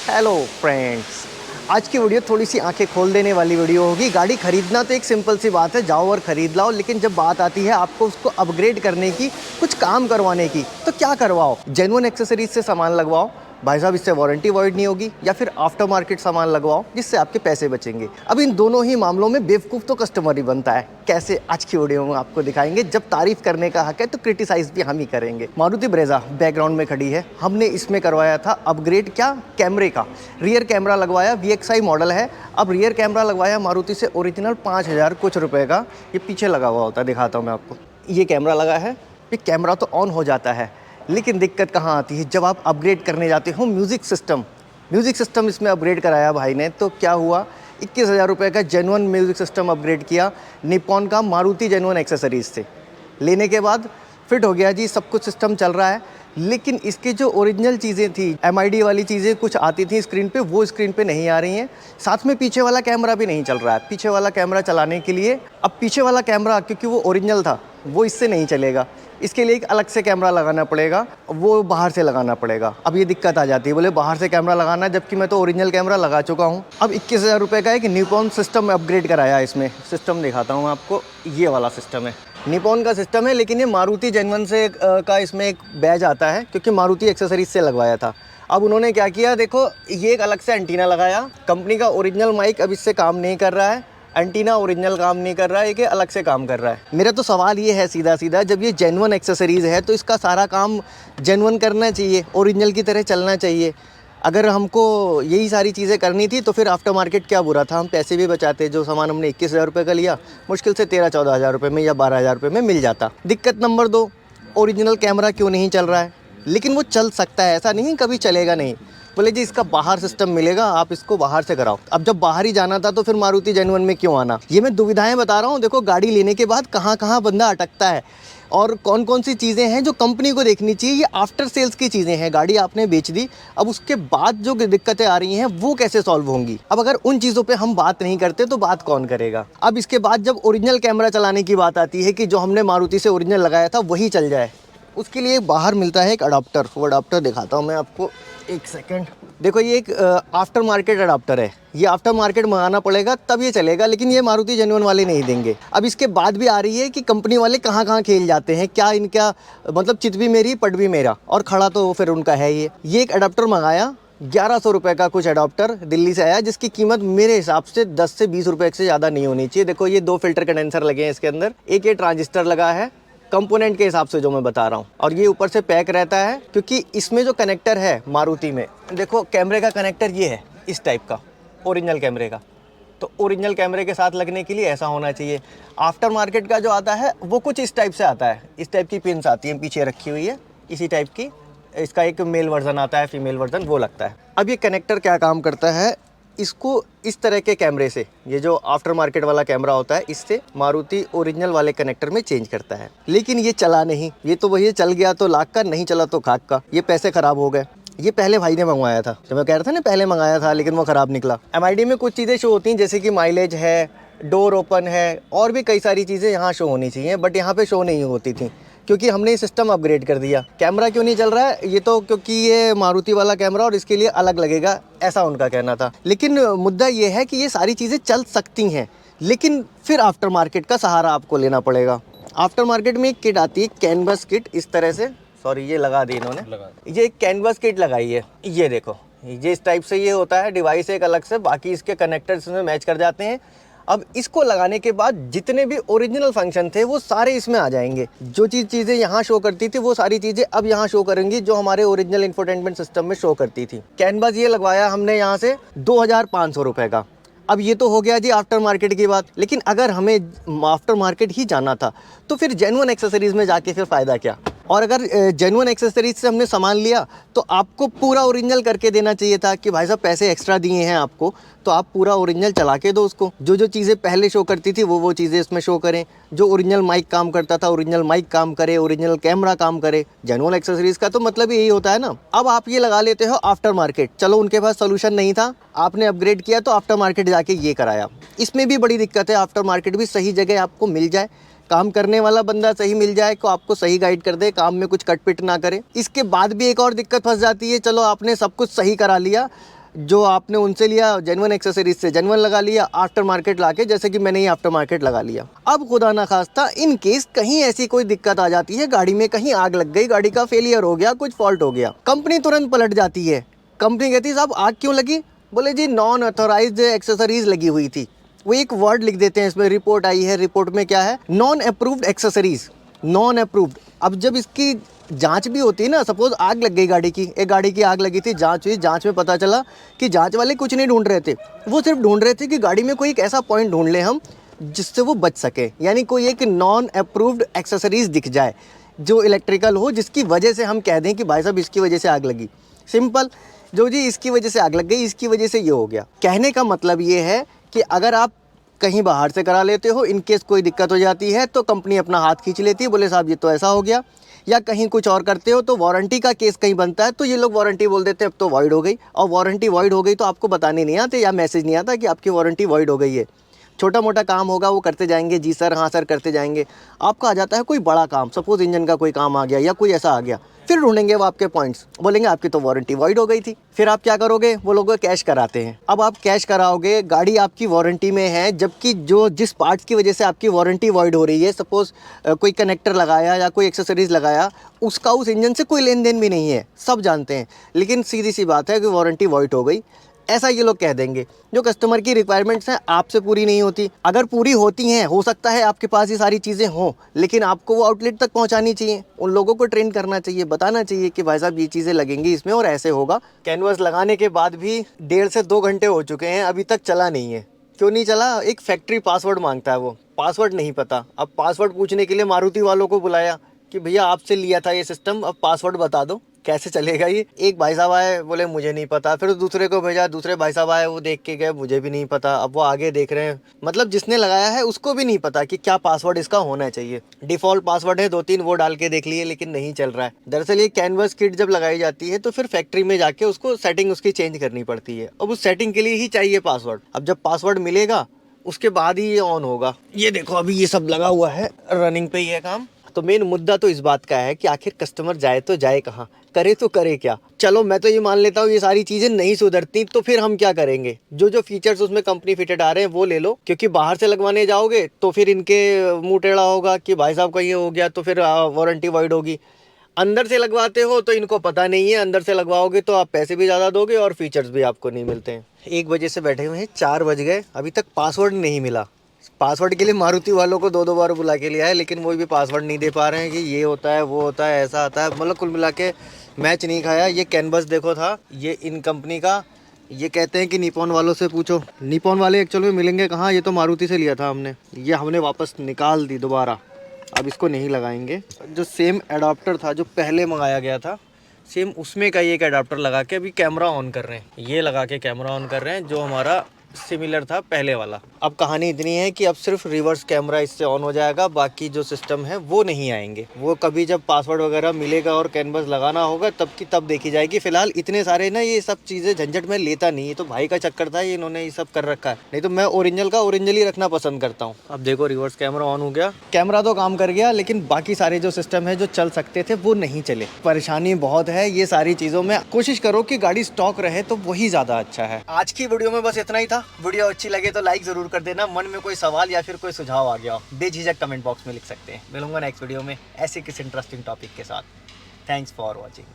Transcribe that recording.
Hello friends, आज की video थोड़ी सी आंखें खोल देने वाली वीडियो होगी। गाड़ी खरीदना तो एक सिंपल सी बात है, जाओ और ख़रीद लाओ, लेकिन जब बात आती है आपको उसको अपग्रेड करने की, कुछ काम करवाने की, तो क्या करवाओ? जेन्युइन एक्सेसरीज से सामान लगवाओ भाई साहब, इससे वारंटी वॉइड नहीं होगी, या फिर आफ्टर मार्केट सामान लगवाओ जिससे आपके पैसे बचेंगे। अब इन दोनों ही मामलों में बेवकूफ़ तो कस्टमर ही बनता है। कैसे? आज की वीडियो में आपको दिखाएंगे। जब तारीफ करने का हक है तो क्रिटिसाइज भी हम ही करेंगे। मारुति ब्रेजा बैकग्राउंड में खड़ी है। हमने इसमें करवाया था अपग्रेड, क्या कैमरे का। रियर कैमरा लगवाया, VXI मॉडल है। अब रियर कैमरा लगवाया मारुति से ओरिजिनल 5000 कुछ रुपए का। ये पीछे लगा हुआ होता है, दिखाता हूँ मैं आपको। ये कैमरा लगा है, ये कैमरा तो ऑन हो जाता है, लेकिन दिक्कत कहाँ आती है? जब आप अपग्रेड करने जाते हो म्यूज़िक सिस्टम इसमें अपग्रेड कराया भाई ने, तो क्या हुआ? 21,000 रुपये का जेन्युइन म्यूज़िक सिस्टम अपग्रेड किया निप्पॉन का मारुति जेन्युइन एक्सेसरीज से। लेने के बाद फिट हो गया जी, सब कुछ सिस्टम चल रहा है, लेकिन इसकी जो ओरिजिनल चीज़ें थी, MID वाली चीज़ें कुछ आती थी स्क्रीन पे, वो स्क्रीन पे नहीं आ रही हैं। साथ में पीछे वाला कैमरा भी नहीं चल रहा है। पीछे वाला कैमरा चलाने के लिए, अब पीछे वाला कैमरा क्योंकि वो ओरिजिनल था, वो इससे नहीं चलेगा। इसके लिए एक अलग से कैमरा लगाना पड़ेगा, वो बाहर से लगाना पड़ेगा। अब ये दिक्कत आ जाती है, बोले बाहर से कैमरा लगाना, जबकि मैं तो ओरिजिनल कैमरा लगा चुका हूँ। अब 21,000 रुपये का एक निप्पॉन सिस्टम अपग्रेड कराया। इसमें सिस्टम दिखाता हूँ आपको, ये वाला सिस्टम है, निप्पॉन का सिस्टम है, लेकिन ये मारुति जेन्युइन से का इसमें एक बैज आता है, क्योंकि मारुति एक्सेसरीज से लगवाया था। अब उन्होंने क्या किया, देखो ये एक अलग से एंटीना लगाया। कंपनी का ओरिजिनल माइक अब इससे काम नहीं कर रहा है, एंटीना ओरिजिनल काम नहीं कर रहा है, ये अलग से काम कर रहा है। मेरा तो सवाल ये है सीधा सीधा, जब ये जेन्युइन एक्सेसरीज़ है तो इसका सारा काम जेन्युइन करना चाहिए, ओरिजिनल की तरह चलना चाहिए। अगर हमको यही सारी चीज़ें करनी थी तो फिर आफ्टर मार्केट क्या बुरा था, हम पैसे भी बचाते। जो सामान हमने 21,000 रुपये का लिया, मुश्किल से 13-14 हज़ार रुपये में या 12,000 रुपये में मिल जाता। दिक्कत नंबर 2, ओरिजिनल कैमरा क्यों नहीं चल रहा है? लेकिन वो चल सकता है, ऐसा नहीं कभी चलेगा नहीं। बोले जी इसका बाहर सिस्टम मिलेगा, आप इसको बाहर से कराओ। अब जब बाहर ही जाना था तो फिर मारुति जेन्युइन में क्यों आना? ये मैं दुविधाएं बता रहा हूँ। देखो गाड़ी लेने के बाद कहाँ कहाँ बंदा अटकता है और कौन कौन सी चीज़ें हैं जो कंपनी को देखनी चाहिए। ये आफ्टर सेल्स की चीज़ें हैं, गाड़ी आपने बेच दी, अब उसके बाद जो दिक्कतें आ रही हैं वो कैसे सॉल्व होंगी? अब अगर उन चीज़ों पे हम बात नहीं करते तो बात कौन करेगा? अब इसके बाद जब ओरिजिनल कैमरा चलाने की बात आती है कि जो हमने मारुति से ओरिजिनल लगाया था वही चल जाए, उसके लिए बाहर मिलता है एक अडाप्टर। वो अडाप्टर दिखाता हूँ मैं आपको, एक सेकंड। देखो ये एक आफ्टर मार्केट अडाप्टर है, ये आफ्टर मार्केट मंगाना पड़ेगा तब ये चलेगा, लेकिन ये मारुति जेन्युइन वाले नहीं देंगे। अब इसके बाद भी आ रही है कि कंपनी वाले कहाँ कहाँ खेल जाते हैं, क्या इनका मतलब चित भी मेरी पट भी मेरा, और खड़ा तो फिर उनका है। ये एक अडाप्टर मंगाया, 1100 रुपये का कुछ अडाप्टर दिल्ली से आया, जिसकी कीमत मेरे हिसाब से 10 से 20 रुपये से ज़्यादा नहीं होनी चाहिए। देखो ये 2 फिल्टर कंडेंसर लगे हैं इसके अंदर, एक ये ट्रांजिस्टर लगा है कंपोनेंट के हिसाब से जो मैं बता रहा हूँ, और ये ऊपर से पैक रहता है, क्योंकि इसमें जो कनेक्टर है मारुति में, देखो कैमरे का कनेक्टर ये है इस टाइप का, ओरिजिनल कैमरे का। तो ओरिजिनल कैमरे के साथ लगने के लिए ऐसा होना चाहिए। आफ्टर मार्केट का जो आता है वो कुछ इस टाइप से आता है, इस टाइप की पिन्स आती हैं, पीछे रखी हुई है इसी टाइप की। इसका एक मेल वर्जन आता है, फीमेल वर्जन, वो लगता है। अब ये कनेक्टर क्या काम करता है, इसको इस तरह के कैमरे से, ये जो आफ्टर मार्केट वाला कैमरा होता है, इससे मारुति ओरिजिनल वाले कनेक्टर में चेंज करता है। लेकिन ये चला नहीं, ये तो वही चल गया तो लाख का, नहीं चला तो खाक का। ये पैसे खराब हो गए। ये पहले भाई ने मंगवाया था, जो मैं कह रहा था ना पहले मंगाया था, लेकिन वो ख़राब निकला। MID में कुछ चीज़ें शो होती हैं, जैसे कि माइलेज है, डोर ओपन है, और भी कई सारी चीज़ें यहाँ शो होनी चाहिए, बट यहाँ पे शो नहीं होती थी, क्योंकि हमने सिस्टम अपग्रेड कर दिया। कैमरा क्यों नहीं चल रहा है? ये तो क्योंकि ये मारुति वाला कैमरा और इसके लिए अलग लगेगा, ऐसा उनका कहना था। लेकिन मुद्दा ये है कि ये सारी चीज़ें चल सकती हैं, लेकिन फिर आफ्टर मार्केट का सहारा आपको लेना पड़ेगा। आफ्टर मार्केट में एक किट आती है, कैनवस किट, इस तरह से, सॉरी ये लगा दी इन्होंने, ये एक कैनवस किट लगाई है। ये देखो, ये इस टाइप से ये होता है, डिवाइस एक अलग से, बाकी इसके कनेक्टर्स में मैच कर जाते हैं। अब इसको लगाने के बाद जितने भी ओरिजिनल फंक्शन थे वो सारे इसमें आ जाएंगे। जो चीज़ें यहाँ शो करती थी वो सारी चीज़ें अब यहाँ शो करेंगी, जो हमारे ओरिजिनल इंफोटेनमेंट सिस्टम में शो करती थी। कैनवस ये लगवाया हमने यहाँ से 2500 रुपये का। अब ये तो हो गया जी आफ्टर मार्केट की बात, लेकिन अगर हमें आफ्टर मार्केट ही जाना था तो फिर जेन्युइन एक्सेसरीज़ में जाके फिर फ़ायदा क्या? और अगर जेन्युइन एक्सेसरीज से हमने सामान लिया तो आपको पूरा ओरिजिनल करके देना चाहिए था कि भाई साहब पैसे एक्स्ट्रा दिए हैं आपको, तो आप पूरा ओरिजिनल चला के दो उसको। जो जो चीज़ें पहले शो करती थी वो चीज़ें इसमें शो करें। जो ओरिजिनल माइक काम करता था ओरिजिनल माइक काम करे, ओरिजिनल कैमरा काम करे। जेन्युइन एक्सेसरीज का तो मतलब यही होता है ना। अब आप ये लगा लेते हो आफ्टर मार्केट, चलो उनके पास सोल्यूशन नहीं था, आपने अपग्रेड किया तो आफ्टर मार्केट जाके ये कराया। इसमें भी बड़ी दिक्कत है, आफ्टर मार्केट भी सही जगह आपको मिल जाए, काम करने वाला बंदा सही मिल जाए को आपको सही गाइड कर दे, काम में कुछ कटपिट ना करे। इसके बाद भी एक और दिक्कत फंस जाती है, चलो आपने सब कुछ सही करा लिया, जो आपने उनसे लिया जेन्युइन एक्सेसरीज से जेन्युइन लगा लिया, आफ्टर मार्केट लाके, जैसे कि मैंने ही आफ्टर मार्केट लगा लिया। अब खुदा ना खास्ता इन केस कहीं ऐसी कोई दिक्कत आ जाती है, गाड़ी में कहीं आग लग गई, गाड़ी का फेलियर हो गया, कुछ फॉल्ट हो गया, कंपनी तुरंत पलट जाती है। कंपनी कहती है साहब आग क्यों लगी? बोले जी नॉन अथोराइज्ड एक्सेसरीज लगी हुई थी। वो एक वर्ड लिख देते हैं इसमें, रिपोर्ट आई है, रिपोर्ट में क्या है, non approved accessories, non approved. अब जब इसकी जांच भी होती है ना, सपोज आग लग गई गाड़ी की, एक गाड़ी की आग लगी थी, जांच हुई, जांच में पता चला कि जांच वाले कुछ नहीं ढूंढ रहे थे, वो सिर्फ ढूंढ रहे थे कि गाड़ी में कोई एक ऐसा पॉइंट ढूंढ ले हम जिससे वो बच सके, यानी कोई एक नॉन अप्रूव्ड एक्सेसरीज दिख जाए जो इलेक्ट्रिकल हो, जिसकी वजह से हम कह दें कि भाई साहब इसकी वजह से आग लगी। सिंपल, जो जी इसकी वजह से आग लग गई, इसकी वजह से ये हो गया। कहने का मतलब ये है कि अगर आप कहीं बाहर से करा लेते हो, इन केस कोई दिक्कत हो जाती है तो कंपनी अपना हाथ खींच लेती है, बोले साहब ये तो ऐसा हो गया। या कहीं कुछ और करते हो तो वारंटी का केस कहीं बनता है तो ये लोग वारंटी बोल देते हैं अब तो वॉइड हो गई, और वारंटी वॉइड हो गई तो आपको बताने नहीं आते या मैसेज नहीं आता कि आपकी वारंटी वॉइड हो गई है। छोटा मोटा काम होगा वो करते जाएंगे, जी सर हाँ सर करते जाएंगे। आपका आ जाता है कोई बड़ा काम, सपोज इंजन का कोई काम आ गया या कोई ऐसा आ गया, फिर ढूंढेंगे वो आपके पॉइंट्स, बोलेंगे आपकी तो वारंटी वॉइड हो गई थी। फिर आप क्या करोगे? वो लोग कैश कराते हैं। अब आप कैश कराओगे, गाड़ी आपकी वारंटी में है, जबकि जो जिस पार्ट्स की वजह से आपकी वारंटी वॉइड हो रही है, सपोज कोई कनेक्टर लगाया या कोई एक्सेसरीज लगाया, उसका उस इंजन से कोई लेन देन भी नहीं है, सब जानते हैं, लेकिन सीधी सी बात है कि वारंटी वॉइड हो गई, ऐसा ये लोग कह देंगे। जो कस्टमर की रिक्वायरमेंट्स हैं आपसे पूरी नहीं होती, अगर पूरी होती हैं हो सकता है आपके पास ये सारी चीज़ें हों, लेकिन आपको वो आउटलेट तक पहुंचानी चाहिए, उन लोगों को ट्रेन करना चाहिए, बताना चाहिए कि भाई साहब ये चीज़ें लगेंगी इसमें और ऐसे होगा। कैनवास लगाने के बाद भी 1.5 से 2 घंटे हो चुके हैं, अभी तक चला नहीं है। क्यों नहीं चला? एक फैक्ट्री पासवर्ड मांगता है, वो पासवर्ड नहीं पता। अब पासवर्ड पूछने के लिए मारुति वालों को बुलाया कि भैया आपसे लिया था ये सिस्टम, अब पासवर्ड बता दो, कैसे चलेगा ये। एक भाई साहब आए, बोले मुझे नहीं पता, फिर दूसरे को भेजा, दूसरे भाई साहब आए, वो देख के गए, मुझे भी नहीं पता। अब वो आगे देख रहे हैं, मतलब जिसने लगाया है उसको भी नहीं पता कि क्या पासवर्ड इसका होना चाहिए। डिफ़ॉल्ट पासवर्ड है 2-3 वो डाल के देख लिए, लेकिन नहीं चल रहा है। दरअसल ये कैनवास किट जब लगाई जाती है तो फिर फैक्ट्री में जाके उसको सेटिंग उसकी चेंज करनी पड़ती है। अब उस सेटिंग के लिए ही चाहिए पासवर्ड। अब जब पासवर्ड मिलेगा उसके बाद ही ये ऑन होगा। ये देखो अभी ये सब लगा हुआ है, रनिंग पे ही है काम। तो मेन मुद्दा तो इस बात का है कि आखिर कस्टमर जाए तो जाए कहाँ, करे तो करे क्या। चलो मैं तो ये मान लेता हूँ ये सारी चीज़ें नहीं सुधरती तो फिर हम क्या करेंगे, जो फीचर्स उसमें कंपनी फिटेड आ रहे हैं वो ले लो, क्योंकि बाहर से लगवाने जाओगे तो फिर इनके मुंह टेढ़ा होगा कि भाई साहब का ये हो गया तो फिर वारंटी वॉइड होगी। अंदर से लगवाते हो तो इनको पता नहीं है, अंदर से लगवाओगे तो आप पैसे भी ज़्यादा दोगे और फीचर्स भी आपको नहीं मिलते हैं। 1 बजे से बैठे हुए हैं, 4 बज गए, अभी तक पासवर्ड नहीं मिला। पासवर्ड के लिए मारुति वालों को 2-2 बार बुला के लिया है, लेकिन वो भी पासवर्ड नहीं दे पा रहे हैं कि ये होता है वो होता है ऐसा आता है। मतलब कुल मिला के मैच नहीं खाया। ये कैनवस देखो था, ये इन कंपनी का, ये कहते हैं कि निपॉन वालों से पूछो। निपॉन वाले एक्चुअल में मिलेंगे कहाँ, ये तो मारुति से लिया था हमने, ये हमने वापस निकाल दी दोबारा, अब इसको नहीं लगाएंगे। जो सेम एडाप्टर था जो पहले मंगाया गया था, सेम उसमें का ये एक एडाप्टर लगा के अभी कैमरा ऑन कर रहे हैं। ये लगा के कैमरा ऑन कर रहे हैं जो हमारा सिमिलर था पहले वाला। अब कहानी इतनी है कि अब सिर्फ रिवर्स कैमरा इससे ऑन हो जाएगा, बाकी जो सिस्टम है वो नहीं आएंगे। वो कभी जब पासवर्ड वगैरह मिलेगा और कैनवस लगाना होगा तब की तब देखी जाएगी। फिलहाल इतने सारे ना ये सब चीज़ें झंझट में लेता नहीं, ये तो भाई का चक्कर था, ये इन्होंने ये सब कर रखा है। नहीं तो मैं ओरिजिनल का ओरिजिनल ही रखना पसंद करता हूँ। अब देखो रिवर्स कैमरा ऑन हो गया, कैमरा तो काम कर गया, लेकिन बाकी सारे जो सिस्टम है जो चल सकते थे वो नहीं चले। परेशानी बहुत है ये सारी चीज़ों में। कोशिश करो कि गाड़ी स्टॉक रहे तो वही ज़्यादा अच्छा है। आज की वीडियो में बस इतना ही था। वीडियो अच्छी लगे तो लाइक जरूर कर देना। मन में कोई सवाल या फिर कोई सुझाव आ गया हो बेझिझक कमेंट बॉक्स में लिख सकते हैं। मिलूंगा नेक्स्ट वीडियो में ऐसे किसी इंटरेस्टिंग टॉपिक के साथ। Thanks for watching.